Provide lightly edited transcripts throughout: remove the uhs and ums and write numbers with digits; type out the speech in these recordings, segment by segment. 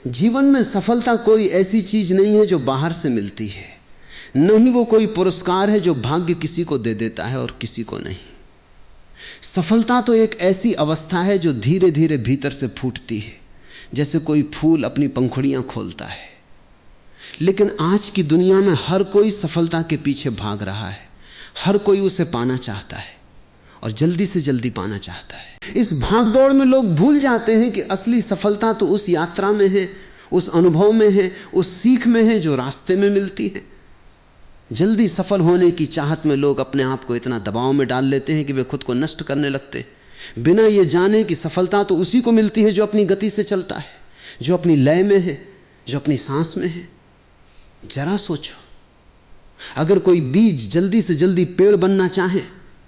जीवन में सफलता कोई ऐसी चीज नहीं है जो बाहर से मिलती है, न ही वो कोई पुरस्कार है जो भाग्य किसी को दे देता है और किसी को नहीं। सफलता तो एक ऐसी अवस्था है जो धीरे धीरे भीतर से फूटती है, जैसे कोई फूल अपनी पंखुड़ियां खोलता है। लेकिन आज की दुनिया में हर कोई सफलता के पीछे भाग रहा है, हर कोई उसे पाना चाहता है और जल्दी से जल्दी पाना चाहता है। इस भागदौड़ में लोग भूल जाते हैं कि असली सफलता तो उस यात्रा में है, उस अनुभव में है, उस सीख में है जो रास्ते में मिलती है। जल्दी सफल होने की चाहत में लोग अपने आप को इतना दबाव में डाल लेते हैं कि वे खुद को नष्ट करने लगते हैं, बिना ये जाने कि सफलता तो उसी को मिलती है जो अपनी गति से चलता है, जो अपनी लय में है, जो अपनी सांस में है। जरा सोचो, अगर कोई बीज जल्दी से जल्दी पेड़ बनना चाहे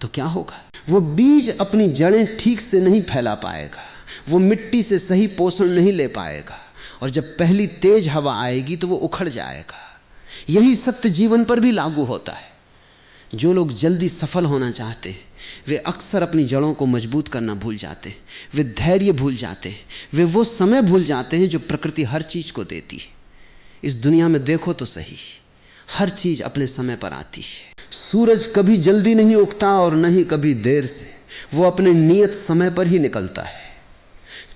तो क्या होगा? वो बीज अपनी जड़ें ठीक से नहीं फैला पाएगा, वो मिट्टी से सही पोषण नहीं ले पाएगा, और जब पहली तेज हवा आएगी तो वो उखड़ जाएगा। यही सत्य जीवन पर भी लागू होता है। जो लोग जल्दी सफल होना चाहते हैं वे अक्सर अपनी जड़ों को मजबूत करना भूल जाते हैं, वे धैर्य भूल जाते हैं, वे वो समय भूल जाते हैं जो प्रकृति हर चीज को देती है। इस दुनिया में देखो तो सही, हर चीज अपने समय पर आती है। सूरज कभी जल्दी नहीं उगता और न ही कभी देर से, वो अपने नियत समय पर ही निकलता है।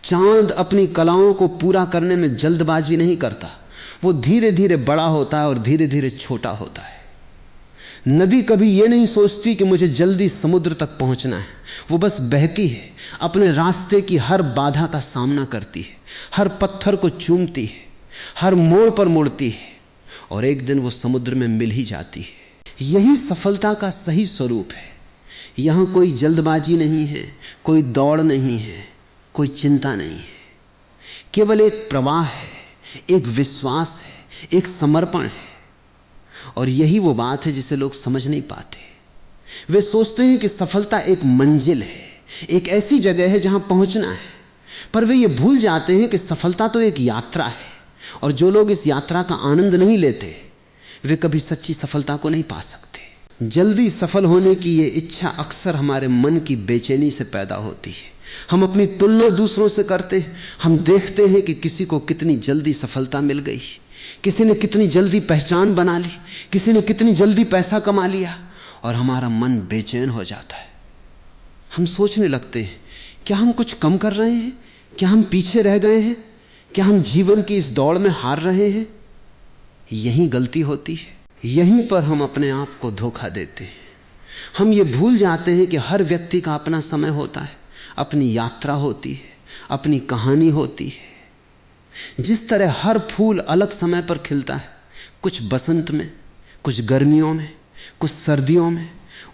चांद अपनी कलाओं को पूरा करने में जल्दबाजी नहीं करता, वो धीरे धीरे बड़ा होता है और धीरे धीरे छोटा होता है। नदी कभी ये नहीं सोचती कि मुझे जल्दी समुद्र तक पहुंचना है, वो बस बहती है, अपने रास्ते की हर बाधा का सामना करती है, हर पत्थर को चूमती है, हर मोड़ पर मुड़ती है और एक दिन वो समुद्र में मिल ही जाती है। यही सफलता का सही स्वरूप है। यहां कोई जल्दबाजी नहीं है, कोई दौड़ नहीं है, कोई चिंता नहीं है, केवल एक प्रवाह है, एक विश्वास है, एक समर्पण है। और यही वो बात है जिसे लोग समझ नहीं पाते। वे सोचते हैं कि सफलता एक मंजिल है, एक ऐसी जगह है जहां पहुंचना है, पर वे ये भूल जाते हैं कि सफलता तो एक यात्रा है, और जो लोग इस यात्रा का आनंद नहीं लेते वे कभी सच्ची सफलता को नहीं पा सकते। जल्दी सफल होने की ये इच्छा अक्सर हमारे मन की बेचैनी से पैदा होती है। हम अपनी तुलना दूसरों से करते हैं, हम देखते हैं कि किसी को कितनी जल्दी सफलता मिल गई, किसी ने कितनी जल्दी पहचान बना ली, किसी ने कितनी जल्दी पैसा कमा लिया, और हमारा मन बेचैन हो जाता है। हम सोचने लगते हैं, क्या हम कुछ कम कर रहे हैं? क्या हम पीछे रह गए हैं? क्या हम जीवन की इस दौड़ में हार रहे हैं? यही गलती होती है, यहीं पर हम अपने आप को धोखा देते हैं। हम ये भूल जाते हैं कि हर व्यक्ति का अपना समय होता है, अपनी यात्रा होती है, अपनी कहानी होती है। जिस तरह हर फूल अलग समय पर खिलता है, कुछ बसंत में, कुछ गर्मियों में, कुछ सर्दियों में,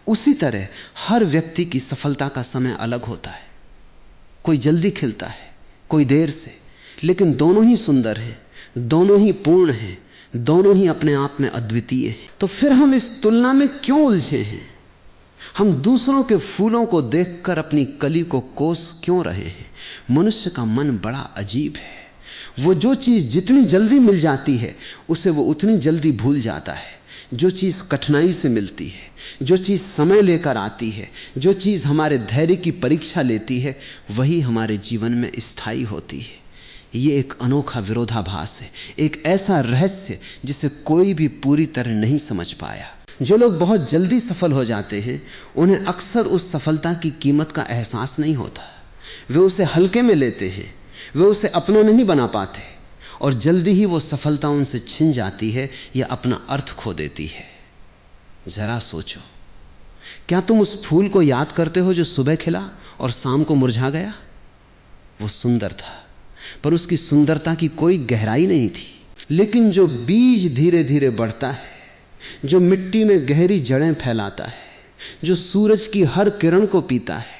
उसी तरह हर व्यक्ति की सफलता का समय अलग होता है। कोई जल्दी खिलता है, कोई देर से, लेकिन दोनों ही सुंदर हैं, दोनों ही पूर्ण हैं, दोनों ही अपने आप में अद्वितीय हैं। तो फिर हम इस तुलना में क्यों उलझे हैं? हम दूसरों के फूलों को देखकर अपनी कली को कोस क्यों रहे हैं? मनुष्य का मन बड़ा अजीब है। वो जो चीज जितनी जल्दी मिल जाती है उसे वो उतनी जल्दी भूल जाता है। जो चीज कठिनाई से मिलती है, जो चीज समय लेकर आती है, जो चीज हमारे धैर्य की परीक्षा लेती है, वही हमारे जीवन में स्थायी होती है। ये एक अनोखा विरोधाभास है, एक ऐसा रहस्य जिसे कोई भी पूरी तरह नहीं समझ पाया। जो लोग बहुत जल्दी सफल हो जाते हैं उन्हें अक्सर उस सफलता की कीमत का एहसास नहीं होता। वे उसे हल्के में लेते हैं, वे उसे अपना नहीं बना पाते, और जल्दी ही वो सफलता उनसे छिन जाती है या अपना अर्थ खो देती है। जरा सोचो, क्या तुम उस फूल को याद करते हो जो सुबह खिला और शाम को मुरझा गया? वो सुंदर था, पर उसकी सुंदरता की कोई गहराई नहीं थी। लेकिन जो बीज धीरे धीरे बढ़ता है, जो मिट्टी में गहरी जड़ें फैलाता है, जो सूरज की हर किरण को पीता है,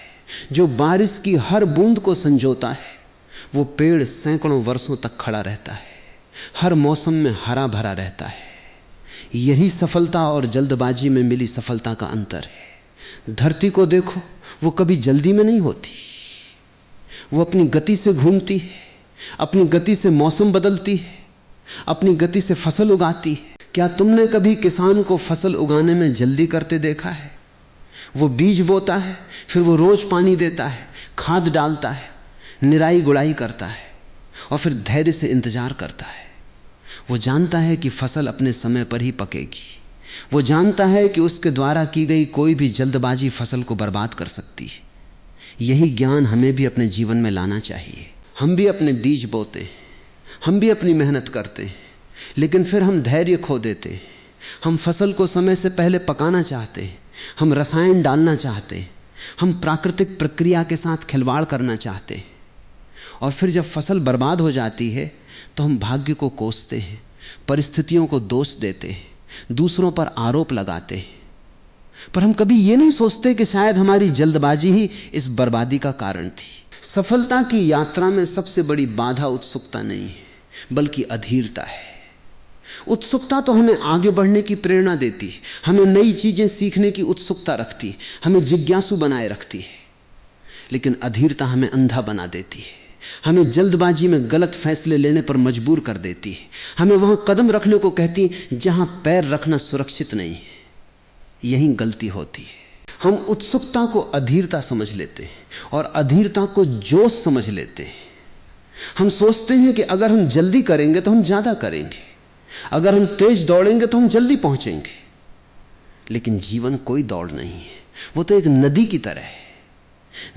जो बारिश की हर बूंद को संजोता है, वो पेड़ सैकड़ों वर्षों तक खड़ा रहता है, हर मौसम में हरा भरा रहता है। यही सफलता और जल्दबाजी में मिली सफलता का अंतर है। धरती को देखो, वो कभी जल्दी में नहीं होती, वो अपनी गति से घूमती है, अपनी गति से मौसम बदलती है, अपनी गति से फसल उगाती है। क्या तुमने कभी किसान को फसल उगाने में जल्दी करते देखा है? वो बीज बोता है, फिर वो रोज पानी देता है, खाद डालता है, निराई गुड़ाई करता है, और फिर धैर्य से इंतजार करता है। वो जानता है कि फसल अपने समय पर ही पकेगी। वो जानता है कि उसके द्वारा की गई कोई भी जल्दबाजी फसल को बर्बाद कर सकती है। यही ज्ञान हमें भी अपने जीवन में लाना चाहिए। हम भी अपने बीज बोते हैं, हम भी अपनी मेहनत करते हैं, लेकिन फिर हम धैर्य खो देते हैं। हम फसल को समय से पहले पकाना चाहते हैं, हम रसायन डालना चाहते हैं, हम प्राकृतिक प्रक्रिया के साथ खिलवाड़ करना चाहते हैं, और फिर जब फसल बर्बाद हो जाती है तो हम भाग्य को कोसते हैं, परिस्थितियों को दोष देते हैं, दूसरों पर आरोप लगाते हैं। पर हम कभी ये नहीं सोचते कि शायद हमारी जल्दबाजी ही इस बर्बादी का कारण थी। सफलता की यात्रा में सबसे बड़ी बाधा उत्सुकता नहीं है, बल्कि अधीरता है। उत्सुकता तो हमें आगे बढ़ने की प्रेरणा देती है, हमें नई चीजें सीखने की उत्सुकता रखती है, हमें जिज्ञासु बनाए रखती है। लेकिन अधीरता हमें अंधा बना देती है, हमें जल्दबाजी में गलत फैसले लेने पर मजबूर कर देती है, हमें वहां कदम रखने को कहती है जहां पैर रखना सुरक्षित नहीं है। यही गलती होती है। हम उत्सुकता को अधीरता समझ लेते हैं और अधीरता को जोश समझ लेते हैं। हम सोचते हैं कि अगर हम जल्दी करेंगे तो हम ज्यादा करेंगे, अगर हम तेज दौड़ेंगे तो हम जल्दी पहुंचेंगे। लेकिन जीवन कोई दौड़ नहीं है, वो तो एक नदी की तरह है।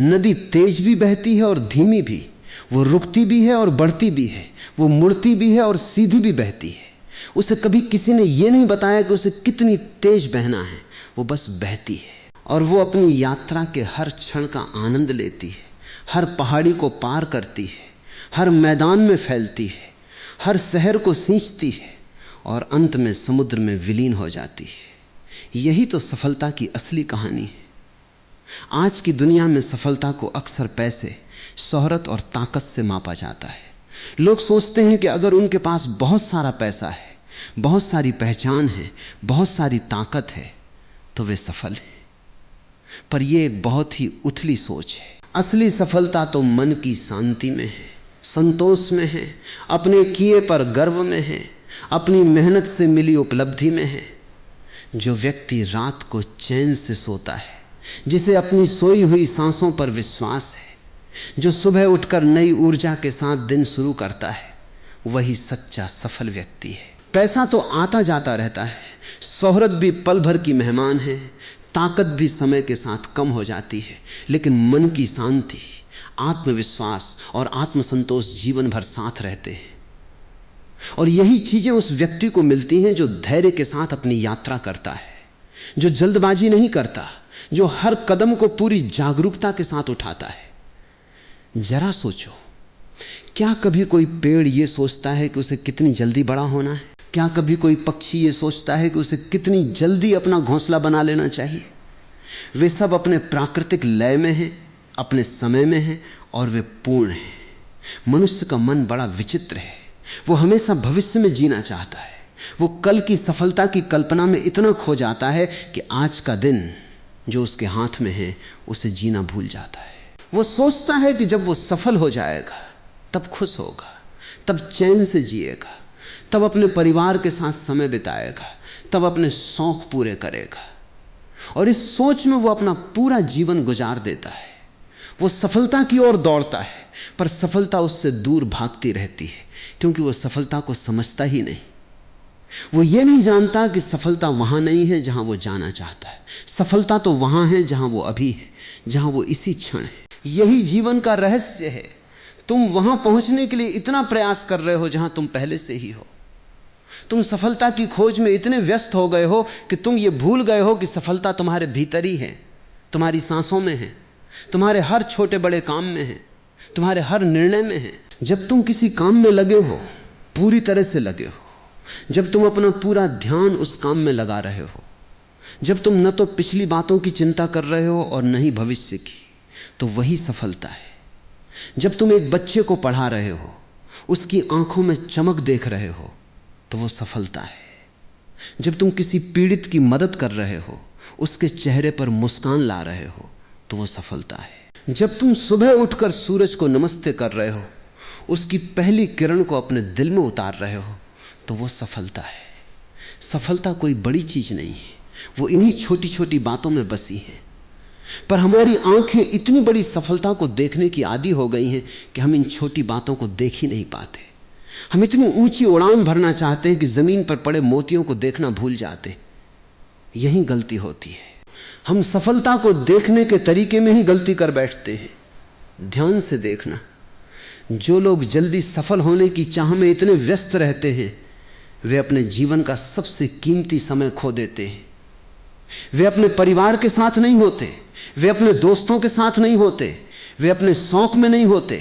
नदी तेज भी बहती है और धीमी भी, वो रुकती भी है और बढ़ती भी है, वो मुड़ती भी है और सीधी भी बहती है। उसे कभी किसी ने यह नहीं बताया कि उसे कितनी तेज बहना है, वो बस बहती है। और वो अपनी यात्रा के हर क्षण का आनंद लेती है, हर पहाड़ी को पार करती है, हर मैदान में फैलती है, हर शहर को सींचती है और अंत में समुद्र में विलीन हो जाती है। यही तो सफलता की असली कहानी है। आज की दुनिया में सफलता को अक्सर पैसे, शोहरत और ताकत से मापा जाता है। लोग सोचते हैं कि अगर उनके पास बहुत सारा पैसा है, बहुत सारी पहचान है, बहुत सारी ताकत है तो वे सफल हैं। पर यह एक बहुत ही उथली सोच है। असली सफलता तो मन की शांति में है, संतोष में है, अपने किए पर गर्व में है, अपनी मेहनत से मिली उपलब्धि में है। जो व्यक्ति रात को चैन से सोता है, जिसे अपनी सोई हुई सांसों पर विश्वास है, जो सुबह उठकर नई ऊर्जा के साथ दिन शुरू करता है, वही सच्चा सफल व्यक्ति है। पैसा तो आता जाता रहता है, शोहरत भी पल भर की मेहमान है, ताकत भी समय के साथ कम हो जाती है, लेकिन मन की शांति, आत्मविश्वास और आत्मसंतोष जीवन भर साथ रहते हैं। और यही चीजें उस व्यक्ति को मिलती हैं जो धैर्य के साथ अपनी यात्रा करता है, जो जल्दबाजी नहीं करता, जो हर कदम को पूरी जागरूकता के साथ उठाता है। जरा सोचो, क्या कभी कोई पेड़ ये सोचता है कि उसे कितनी जल्दी बड़ा होना है? क्या कभी कोई पक्षी ये सोचता है कि उसे कितनी जल्दी अपना घोंसला बना लेना चाहिए? वे सब अपने प्राकृतिक लय में हैं, अपने समय में हैं और वे पूर्ण हैं। मनुष्य का मन बड़ा विचित्र है, वो हमेशा भविष्य में जीना चाहता है। वो कल की सफलता की कल्पना में इतना खो जाता है कि आज का दिन जो उसके हाथ में है उसे जीना भूल जाता है। वो सोचता है कि जब वो सफल हो जाएगा तब खुश होगा, तब चैन से जिएगा, तब अपने परिवार के साथ समय बिताएगा, तब अपने शौक पूरे करेगा। और इस सोच में वो अपना पूरा जीवन गुजार देता है। वो सफलता की ओर दौड़ता है, पर सफलता उससे दूर भागती रहती है, क्योंकि वो सफलता को समझता ही नहीं। वो ये नहीं जानता कि सफलता वहां नहीं है जहां वो जाना चाहता है। सफलता तो वहां है जहां वो अभी है, जहां वो इसी क्षण है। यही जीवन का रहस्य है। तुम वहां पहुंचने के लिए इतना प्रयास कर रहे हो जहां तुम पहले से ही हो। तुम सफलता की खोज में इतने व्यस्त हो गए हो कि तुम ये भूल गए हो कि सफलता तुम्हारे भीतर ही है, तुम्हारी सांसों में है, तुम्हारे हर छोटे बड़े काम में है, तुम्हारे हर निर्णय में है। जब तुम किसी काम में लगे हो, पूरी तरह से लगे हो, जब तुम अपना पूरा ध्यान उस काम में लगा रहे हो, जब तुम न तो पिछली बातों की चिंता कर रहे हो और न ही भविष्य की, तो वही सफलता है। जब तुम एक बच्चे को पढ़ा रहे हो, उसकी आंखों में चमक देख रहे हो, तो वो सफलता है। जब तुम किसी पीड़ित की मदद कर रहे हो, उसके चेहरे पर मुस्कान ला रहे हो, तो वो सफलता है। जब तुम सुबह उठकर सूरज को नमस्ते कर रहे हो, उसकी पहली किरण को अपने दिल में उतार रहे हो, तो वो सफलता है। सफलता कोई बड़ी चीज नहीं है, वो इन्हीं छोटी छोटी बातों में बसी है। पर हमारी आंखें इतनी बड़ी सफलता को देखने की आदी हो गई हैं कि हम इन छोटी बातों को देख ही नहीं पाते। हम इतनी ऊंची उड़ान भरना चाहते हैं कि जमीन पर पड़े मोतियों को देखना भूल जाते। यही गलती होती है। हम सफलता को देखने के तरीके में ही गलती कर बैठते हैं। ध्यान से देखना, जो लोग जल्दी सफल होने की चाह में इतने व्यस्त रहते हैं, वे अपने जीवन का सबसे कीमती समय खो देते हैं। वे अपने परिवार के साथ नहीं होते, वे अपने दोस्तों के साथ नहीं होते, वे अपने शौक में नहीं होते,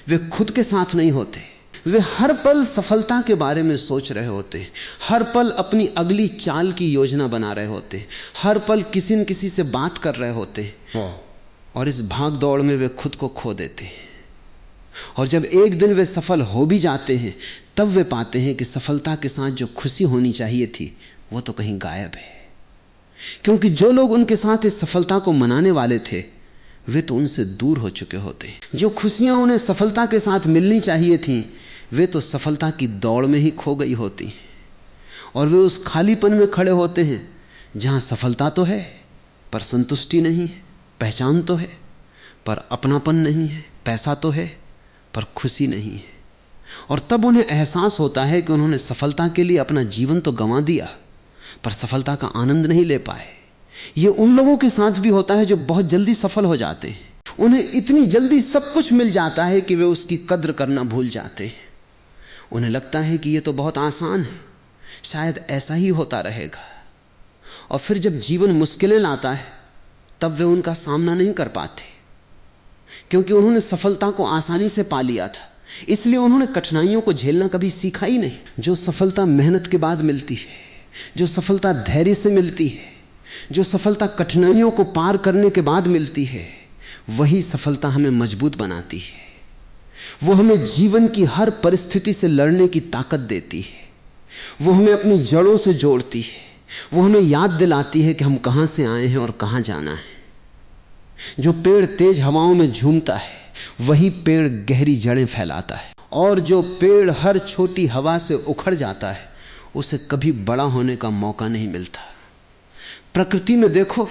वे खुद के साथ नहीं होते। वे हर पल सफलता के बारे में सोच रहे होते, हर पल अपनी अगली चाल की योजना बना रहे होते, हर पल किसी न किसी से बात कर रहे होते, और इस भाग दौड़ में वे खुद को खो देते हैं। और जब एक दिन वे सफल हो भी जाते हैं, तब वे पाते हैं कि सफलता के साथ जो खुशी होनी चाहिए थी वो तो कहीं गायब है। क्योंकि जो लोग उनके साथ इस सफलता को मनाने वाले थे, वे तो उनसे दूर हो चुके होते। जो खुशियां उन्हें सफलता के साथ मिलनी चाहिए थीं, वे तो सफलता की दौड़ में ही खो गई होती। और वे उस खालीपन में खड़े होते हैं जहां सफलता तो है पर संतुष्टि नहीं है, पहचान तो है पर अपनापन नहीं है, पैसा तो है पर खुशी नहीं है। और तब उन्हें एहसास होता है कि उन्होंने सफलता के लिए अपना जीवन तो गंवा दिया, पर सफलता का आनंद नहीं ले पाए। ये उन लोगों के साथ भी होता है जो बहुत जल्दी सफल हो जाते हैं। उन्हें इतनी जल्दी सब कुछ मिल जाता है कि वे उसकी कद्र करना भूल जाते हैं। उन्हें लगता है कि यह तो बहुत आसान है, शायद ऐसा ही होता रहेगा। और फिर जब जीवन मुश्किलें लाता है, तब वे उनका सामना नहीं कर पाते, क्योंकि उन्होंने सफलता को आसानी से पा लिया था। इसलिए उन्होंने कठिनाइयों को झेलना कभी सीखा ही नहीं। जो सफलता मेहनत के बाद मिलती है, जो सफलता धैर्य से मिलती है, जो सफलता कठिनाइयों को पार करने के बाद मिलती है, वही सफलता हमें मजबूत बनाती है। वो हमें जीवन की हर परिस्थिति से लड़ने की ताकत देती है। वो हमें अपनी जड़ों से जोड़ती है। वो हमें याद दिलाती है कि हम कहां से आए हैं और कहां जाना है। जो पेड़ तेज हवाओं में झूमता है, वही पेड़ गहरी जड़ें फैलाता है। और जो पेड़ हर छोटी हवा से उखड़ जाता है, उसे कभी बड़ा होने का मौका नहीं मिलता। प्रकृति में देखो,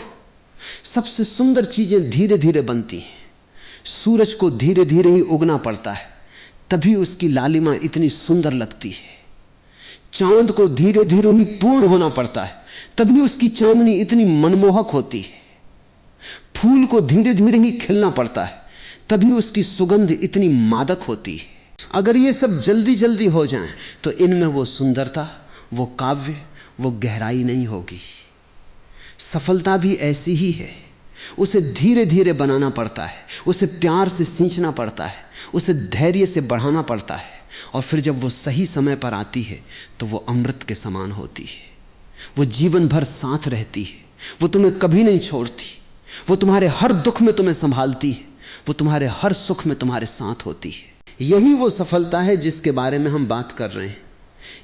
सबसे सुंदर चीजें धीरे धीरे बनती हैं। सूरज को धीरे धीरे ही उगना पड़ता है, तभी उसकी लालिमा इतनी सुंदर लगती है। चांद को धीरे धीरे ही पूर्ण होना पड़ता है, तभी उसकी चांदनी इतनी मनमोहक होती है। फूल को धीरे धीरे ही खिलना पड़ता है, तभी उसकी सुगंध इतनी मादक होती है। अगर ये सब जल्दी जल्दी हो जाए तो इनमें वो सुंदरता, वो काव्य, वो गहराई नहीं होगी। सफलता भी ऐसी ही है। उसे धीरे धीरे बनाना पड़ता है, उसे प्यार से सींचना पड़ता है, उसे धैर्य से बढ़ाना पड़ता है। और फिर जब वो सही समय पर आती है तो वो अमृत के समान होती है। वो जीवन भर साथ रहती है, वो तुम्हें कभी नहीं छोड़ती। वो तुम्हारे हर दुख में तुम्हें संभालती है, वो तुम्हारे हर सुख में तुम्हारे साथ होती है। यही वो सफलता है जिसके बारे में हम बात कर रहे हैं।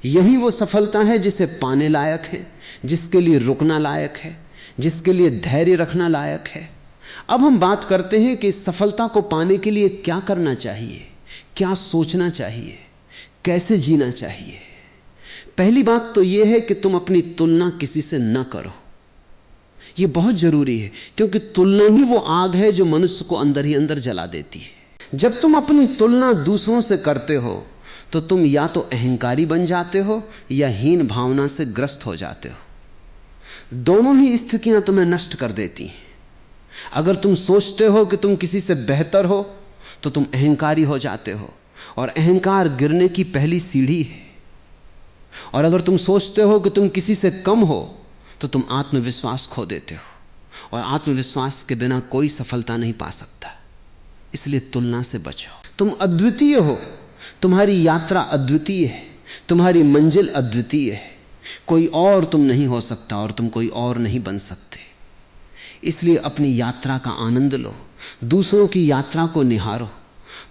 यही वो सफलता है जिसे पाने लायक है, जिसके लिए रुकना लायक है, जिसके लिए धैर्य रखना लायक है। अब हम बात करते हैं कि इस सफलता को पाने के लिए क्या करना चाहिए, क्या सोचना चाहिए, कैसे जीना चाहिए। पहली बात तो यह है कि तुम अपनी तुलना किसी से न करो। यह बहुत जरूरी है, क्योंकि तुलना ही वो आग है जो मनुष्य को अंदर ही अंदर जला देती है। जब तुम अपनी तुलना दूसरों से करते हो तो तुम या तो अहंकारी बन जाते हो या हीन भावना से ग्रस्त हो जाते हो। दोनों ही स्थितियां तुम्हें नष्ट कर देती हैं। अगर तुम सोचते हो कि तुम किसी से बेहतर हो तो तुम अहंकारी हो जाते हो, और अहंकार गिरने की पहली सीढ़ी है। और अगर तुम सोचते हो कि तुम किसी से कम हो तो तुम आत्मविश्वास खो देते हो, और आत्मविश्वास के बिना कोई सफलता नहीं पा सकता। इसलिए तुलना से बचो। तुम अद्वितीय हो, तुम्हारी यात्रा अद्वितीय है, तुम्हारी मंजिल अद्वितीय है। कोई और तुम नहीं हो सकता और तुम कोई और नहीं बन सकते। इसलिए अपनी यात्रा का आनंद लो, दूसरों की यात्रा को निहारो,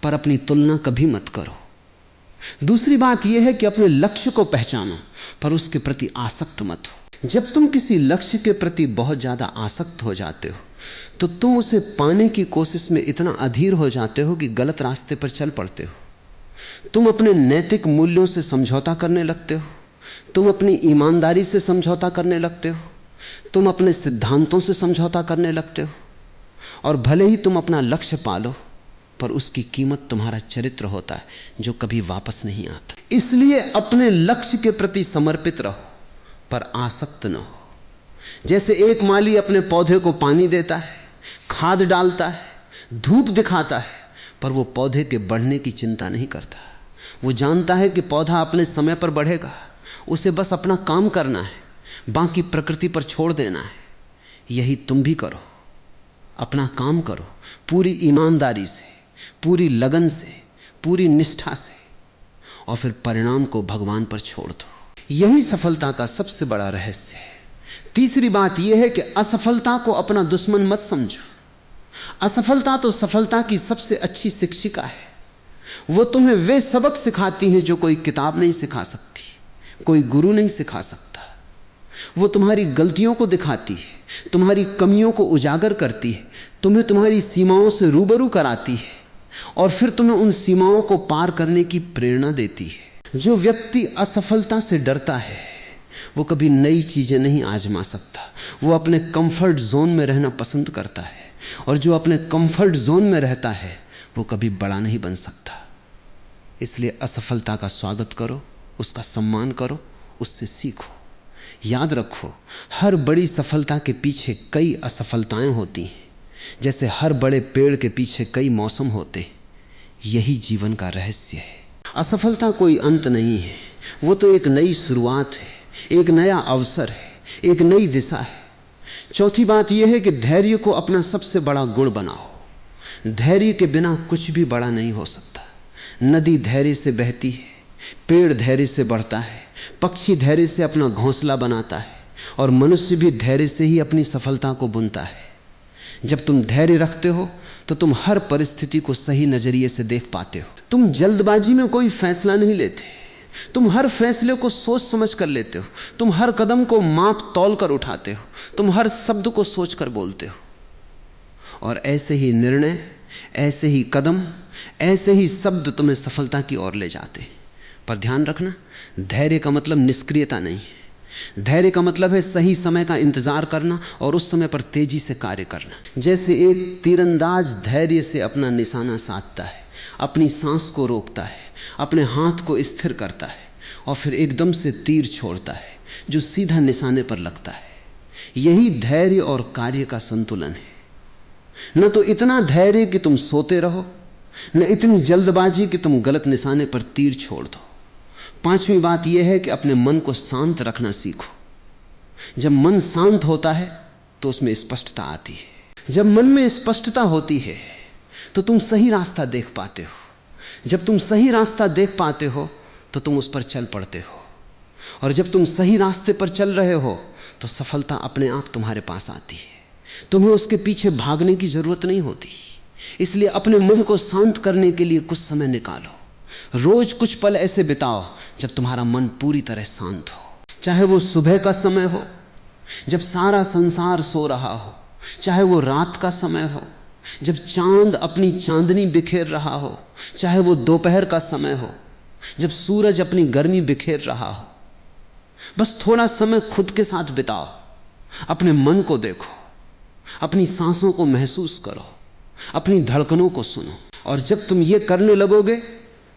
पर अपनी तुलना कभी मत करो। दूसरी बात यह है कि अपने लक्ष्य को पहचानो, पर उसके प्रति आसक्त मत हो। जब तुम किसी लक्ष्य के प्रति बहुत ज्यादा आसक्त हो जाते हो तो तुम उसे पाने की कोशिश में इतना अधीर हो जाते हो कि गलत रास्ते पर चल पड़ते हो। तुम अपने नैतिक मूल्यों से समझौता करने लगते हो, तुम अपनी ईमानदारी से समझौता करने लगते हो, तुम अपने सिद्धांतों से समझौता करने लगते हो। और भले ही तुम अपना लक्ष्य पालो, पर उसकी कीमत तुम्हारा चरित्र होता है जो कभी वापस नहीं आता। इसलिए अपने लक्ष्य के प्रति समर्पित रहो, पर आसक्त न हो। जैसे एक माली अपने पौधे को पानी देता है, खाद डालता है, धूप दिखाता है, पर वो पौधे के बढ़ने की चिंता नहीं करता। वो जानता है कि पौधा अपने समय पर बढ़ेगा, उसे बस अपना काम करना है, बाकी प्रकृति पर छोड़ देना है। यही तुम भी करो, अपना काम करो पूरी ईमानदारी से, पूरी लगन से, पूरी निष्ठा से, और फिर परिणाम को भगवान पर छोड़ दो। यही सफलता का सबसे बड़ा रहस्य है। तीसरी बात यह है कि असफलता को अपना दुश्मन मत समझो। असफलता तो सफलता की सबसे अच्छी शिक्षिका है। वो तुम्हें वे सबक सिखाती है जो कोई किताब नहीं सिखा सकती, कोई गुरु नहीं सिखा सकता। वो तुम्हारी गलतियों को दिखाती है, तुम्हारी कमियों को उजागर करती है, तुम्हें तुम्हारी सीमाओं से रूबरू कराती है, और फिर तुम्हें उन सीमाओं को पार करने की प्रेरणा देती है। जो व्यक्ति असफलता से डरता है वो कभी नई चीजें नहीं आजमा सकता। वो अपने कंफर्ट जोन में रहना पसंद करता है, और जो अपने कंफर्ट जोन में रहता है वो कभी बड़ा नहीं बन सकता। इसलिए असफलता का स्वागत करो, उसका सम्मान करो, उससे सीखो। याद रखो, हर बड़ी सफलता के पीछे कई असफलताएं होती हैं, जैसे हर बड़े पेड़ के पीछे कई मौसम होते हैं। यही जीवन का रहस्य है। असफलता कोई अंत नहीं है, वो तो एक नई शुरुआत है, एक नया अवसर है, एक नई दिशा है। चौथी बात यह है कि धैर्य को अपना सबसे बड़ा गुण बनाओ। धैर्य के बिना कुछ भी बड़ा नहीं हो सकता। नदी धैर्य से बहती है, पेड़ धैर्य से बढ़ता है, पक्षी धैर्य से अपना घोंसला बनाता है, और मनुष्य भी धैर्य से ही अपनी सफलता को बुनता है। जब तुम धैर्य रखते हो तो तुम हर परिस्थिति को सही नजरिए से देख पाते हो। तुम जल्दबाजी में कोई फैसला नहीं लेते, तुम हर फैसले को सोच समझ कर लेते हो। तुम हर कदम को माप तौल कर उठाते हो, तुम हर शब्द को सोच कर बोलते हो। और ऐसे ही निर्णय, ऐसे ही कदम, ऐसे ही शब्द तुम्हें सफलता की ओर ले जाते। पर ध्यान रखना, धैर्य का मतलब निष्क्रियता नहीं है। धैर्य का मतलब है सही समय का इंतजार करना और उस समय पर तेजी से कार्य करना। जैसे एक तीरंदाज धैर्य से अपना निशाना साधता है, अपनी सांस को रोकता है, अपने हाथ को स्थिर करता है, और फिर एकदम से तीर छोड़ता है जो सीधा निशाने पर लगता है। यही धैर्य और कार्य का संतुलन है। न तो इतना धैर्य कि तुम सोते रहो, न इतनी जल्दबाजी कि तुम गलत निशाने पर तीर छोड़ दो। पांचवी बात यह है कि अपने मन को शांत रखना सीखो। जब मन शांत होता है तो उसमें स्पष्टता आती है। जब मन में स्पष्टता होती है तो तुम सही रास्ता देख पाते हो। जब तुम सही रास्ता देख पाते हो तो तुम उस पर चल पड़ते हो, और जब तुम सही रास्ते पर चल रहे हो तो सफलता अपने आप तुम्हारे पास आती है। तुम्हें उसके पीछे भागने की जरूरत नहीं होती। इसलिए अपने मन को शांत करने के लिए कुछ समय निकालो। रोज कुछ पल ऐसे बिताओ जब तुम्हारा मन पूरी तरह शांत हो। चाहे वो सुबह का समय हो जब सारा संसार सो रहा हो, चाहे वो रात का समय हो जब चांद अपनी चांदनी बिखेर रहा हो, चाहे वो दोपहर का समय हो जब सूरज अपनी गर्मी बिखेर रहा हो। बस थोड़ा समय खुद के साथ बिताओ, अपने मन को देखो, अपनी सांसों को महसूस करो, अपनी धड़कनों को सुनो। और जब तुम ये करने लगोगे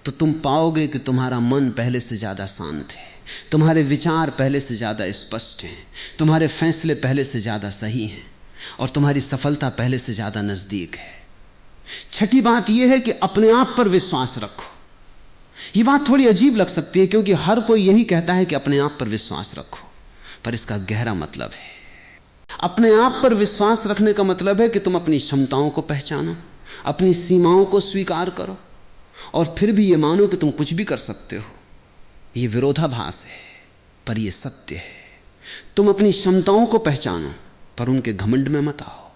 तो तुम पाओगे कि तुम्हारा मन पहले से ज्यादा शांत है, तुम्हारे विचार पहले से ज्यादा स्पष्ट हैं, तुम्हारे फैसले पहले से ज्यादा सही हैं, और तुम्हारी सफलता पहले से ज्यादा नजदीक है। छठी बात यह है कि अपने आप पर विश्वास रखो। यह बात थोड़ी अजीब लग सकती है क्योंकि हर कोई यही कहता है कि अपने आप पर विश्वास रखो, पर इसका गहरा मतलब है। अपने आप पर विश्वास रखने का मतलब है कि तुम अपनी क्षमताओं को पहचानो, अपनी सीमाओं को स्वीकार करो, और फिर भी ये मानो कि तुम कुछ भी कर सकते हो। ये विरोधाभास है, पर यह सत्य है। तुम अपनी क्षमताओं को पहचानो, पर उनके घमंड में मत आओ।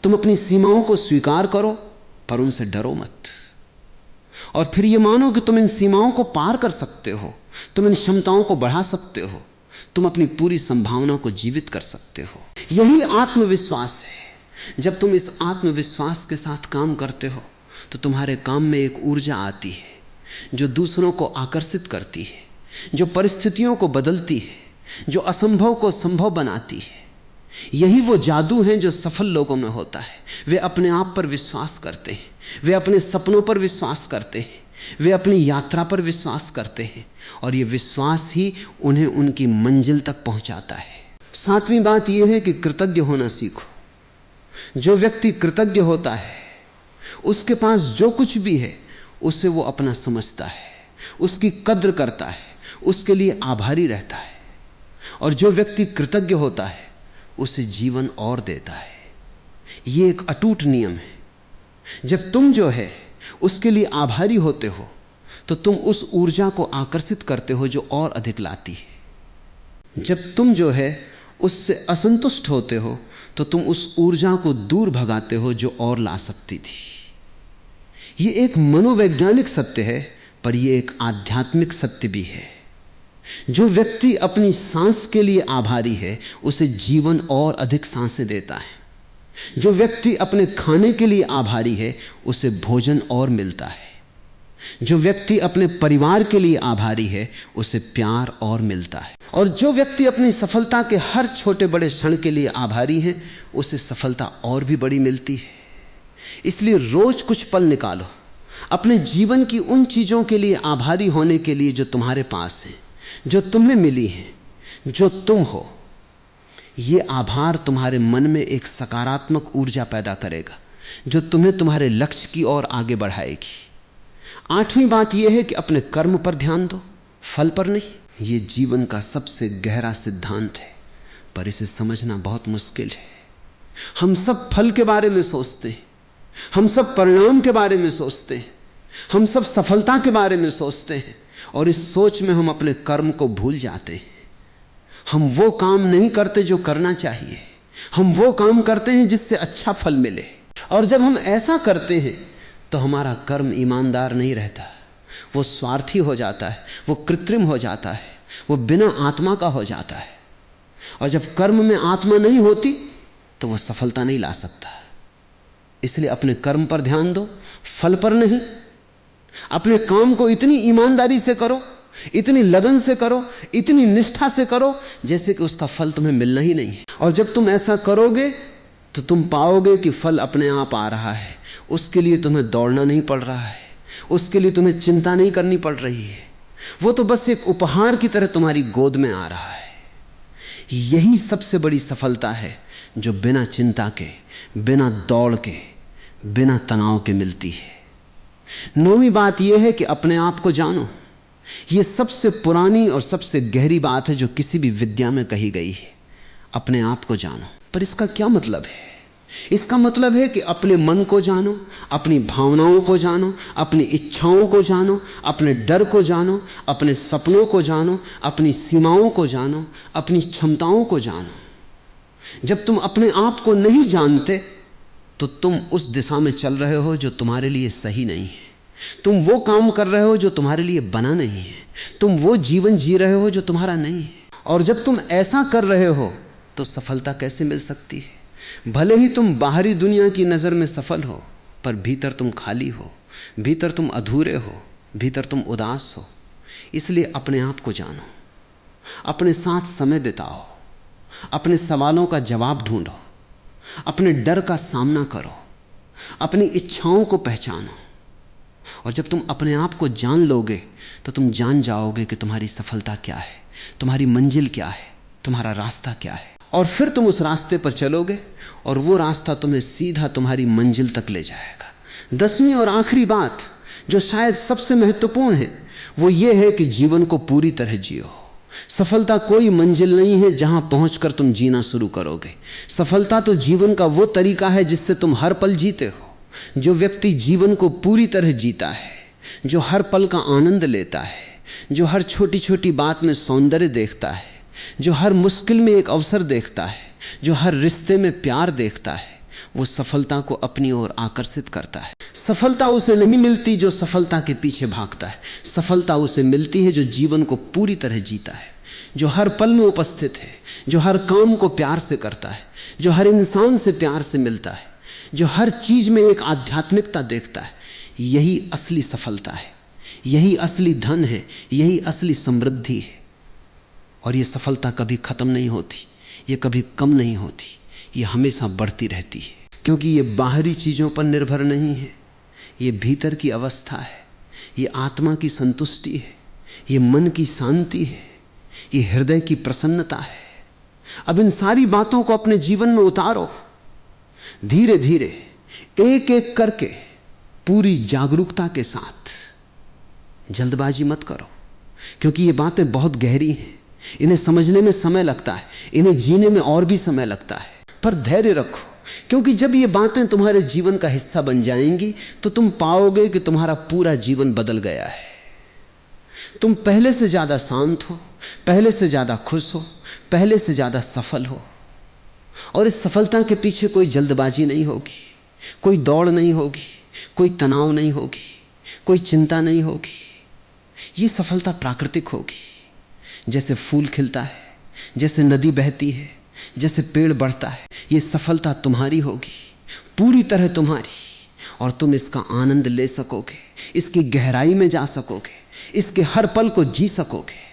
तुम अपनी सीमाओं को स्वीकार करो, पर उनसे डरो मत। और फिर यह मानो कि तुम इन सीमाओं को पार कर सकते हो, तुम इन क्षमताओं को बढ़ा सकते हो, तुम अपनी पूरी संभावना को जीवित कर सकते हो। यही आत्मविश्वास है। जब तुम इस आत्मविश्वास के साथ काम करते हो तो तुम्हारे काम में एक ऊर्जा आती है जो दूसरों को आकर्षित करती है, जो परिस्थितियों को बदलती है, जो असंभव को संभव बनाती है। यही वो जादू है जो सफल लोगों में होता है। वे अपने आप पर विश्वास करते हैं, वे अपने सपनों पर विश्वास करते हैं, वे अपनी यात्रा पर विश्वास करते हैं, और ये विश्वास ही उन्हें उनकी मंजिल तक पहुंचाता है। 7वीं बात यह है कि कृतज्ञ होना सीखो। जो व्यक्ति कृतज्ञ होता है, उसके पास जो कुछ भी है उसे वो अपना समझता है, उसकी कद्र करता है, उसके लिए आभारी रहता है। और जो व्यक्ति कृतज्ञ होता है उसे जीवन और देता है। ये एक अटूट नियम है। जब तुम जो है उसके लिए आभारी होते हो तो तुम उस ऊर्जा को आकर्षित करते हो जो और अधिक लाती है। जब तुम जो है उससे असंतुष्ट होते हो तो तुम उस ऊर्जा को दूर भगाते हो जो और ला सकती थी। ये एक मनोवैज्ञानिक सत्य है, पर यह एक आध्यात्मिक सत्य भी है। जो व्यक्ति अपनी सांस के लिए आभारी है उसे जीवन और अधिक सांसें देता है। जो व्यक्ति अपने खाने के लिए आभारी है उसे भोजन और मिलता है। जो व्यक्ति अपने परिवार के लिए आभारी है उसे प्यार और मिलता है। और जो व्यक्ति अपनी सफलता के हर छोटे बड़े क्षण के लिए आभारी है उसे सफलता और भी बड़ी मिलती है। इसलिए रोज कुछ पल निकालो अपने जीवन की उन चीजों के लिए आभारी होने के लिए जो तुम्हारे पास हैं, जो तुम्हें मिली हैं, जो तुम हो। यह आभार तुम्हारे मन में एक सकारात्मक ऊर्जा पैदा करेगा जो तुम्हें तुम्हारे लक्ष्य की ओर आगे बढ़ाएगी। 8वीं बात यह है कि अपने कर्म पर ध्यान दो, फल पर नहीं। यह जीवन का सबसे गहरा सिद्धांत है, पर इसे समझना बहुत मुश्किल है। हम सब फल के बारे में सोचते हैं, हम सब परिणाम के बारे में सोचते हैं, हम सब सफलता के बारे में सोचते हैं, और इस सोच में हम अपने कर्म को भूल जाते हैं। हम वो काम नहीं करते जो करना चाहिए, हम वो काम करते हैं जिससे अच्छा फल मिले। और जब हम ऐसा करते हैं तो हमारा कर्म ईमानदार नहीं रहता, वो स्वार्थी हो जाता है, वो कृत्रिम हो जाता है, वो बिना आत्मा का हो जाता है। और जब कर्म में आत्मा नहीं होती तो वो सफलता नहीं ला सकता। इसलिए अपने कर्म पर ध्यान दो, फल पर नहीं। अपने काम को इतनी ईमानदारी से करो, इतनी लगन से करो, इतनी निष्ठा से करो जैसे कि उसका फल तुम्हें मिलना ही नहीं है। और जब तुम ऐसा करोगे तो तुम पाओगे कि फल अपने आप आ रहा है। उसके लिए तुम्हें दौड़ना नहीं पड़ रहा है, उसके लिए तुम्हें चिंता नहीं करनी पड़ रही है। वो तो बस एक उपहार की तरह तुम्हारी गोद में आ रहा है। यही सबसे बड़ी सफलता है जो बिना चिंता के, बिना दौड़ के, बिना तनाव के मिलती है। 9वीं बात यह है कि अपने आप को जानो। यह सबसे पुरानी और सबसे गहरी बात है जो किसी भी विद्या में कही गई है। अपने आप को जानो। पर इसका क्या मतलब है? इसका मतलब है कि अपने मन को जानो, अपनी भावनाओं को जानो, अपनी इच्छाओं को जानो, अपने डर को जानो, अपने सपनों को जानो, अपनी सीमाओं को जानो, अपनी क्षमताओं को जानो। जब तुम अपने आप को नहीं जानते तो तुम उस दिशा में चल रहे हो जो तुम्हारे लिए सही नहीं है। तुम वो काम कर रहे हो जो तुम्हारे लिए बना नहीं है। तुम वो जीवन जी रहे हो जो तुम्हारा नहीं है। और जब तुम ऐसा कर रहे हो तो सफलता कैसे मिल सकती है? भले ही तुम बाहरी दुनिया की नज़र में सफल हो, पर भीतर तुम खाली हो, भीतर तुम अधूरे हो, भीतर तुम उदास हो। इसलिए अपने आप को जानो, अपने साथ समय बिताओ, अपने सवालों का जवाब ढूंढो, अपने डर का सामना करो, अपनी इच्छाओं को पहचानो। और जब तुम अपने आप को जान लोगे तो तुम जान जाओगे कि तुम्हारी सफलता क्या है, तुम्हारी मंजिल क्या है, तुम्हारा रास्ता क्या है। और फिर तुम उस रास्ते पर चलोगे और वो रास्ता तुम्हें सीधा तुम्हारी मंजिल तक ले जाएगा। 10वीं और आखिरी बात जो शायद सबसे महत्वपूर्ण है वो ये है कि जीवन को पूरी तरह जियो। सफलता कोई मंजिल नहीं है जहां पहुंचकर तुम जीना शुरू करोगे। सफलता तो जीवन का वो तरीका है जिससे तुम हर पल जीते हो। जो व्यक्ति जीवन को पूरी तरह जीता है, जो हर पल का आनंद लेता है, जो हर छोटी छोटी बात में सौंदर्य देखता है, जो हर मुश्किल में एक अवसर देखता है, जो हर रिश्ते में प्यार देखता है, वो सफलता को अपनी ओर आकर्षित करता है। सफलता उसे नहीं मिलती जो सफलता के पीछे भागता है। सफलता उसे मिलती है जो जीवन को पूरी तरह जीता है, जो हर पल में उपस्थित है, जो हर काम को प्यार से करता है, जो हर इंसान से प्यार से मिलता है, जो हर चीज में एक आध्यात्मिकता देखता है। यही असली सफलता है, यही असली धन है, यही असली समृद्धि है। और ये सफलता कभी खत्म नहीं होती, ये कभी कम नहीं होती, ये हमेशा बढ़ती रहती है, क्योंकि ये बाहरी चीज़ों पर निर्भर नहीं है, ये भीतर की अवस्था है, ये आत्मा की संतुष्टि है, ये मन की शांति है, ये हृदय की प्रसन्नता है। अब इन सारी बातों को अपने जीवन में उतारो, धीरे धीरे एक एक करके, पूरी जागरूकता के साथ। जल्दबाजी मत करो, क्योंकि ये बातें बहुत गहरी हैं, इन्हें समझने में समय लगता है, इन्हें जीने में और भी समय लगता है। पर धैर्य रखो, क्योंकि जब ये बातें तुम्हारे जीवन का हिस्सा बन जाएंगी तो तुम पाओगे कि तुम्हारा पूरा जीवन बदल गया है। तुम पहले से ज्यादा शांत हो, पहले से ज्यादा खुश हो, पहले से ज्यादा सफल हो। और इस सफलता के पीछे कोई जल्दबाजी नहीं होगी, कोई दौड़ नहीं होगी, कोई तनाव नहीं होगी, कोई चिंता नहीं होगी। ये सफलता प्राकृतिक होगी, जैसे फूल खिलता है, जैसे नदी बहती है, जैसे पेड़ बढ़ता है। ये सफलता तुम्हारी होगी, पूरी तरह तुम्हारी, और तुम इसका आनंद ले सकोगे, इसकी गहराई में जा सकोगे, इसके हर पल को जी सकोगे।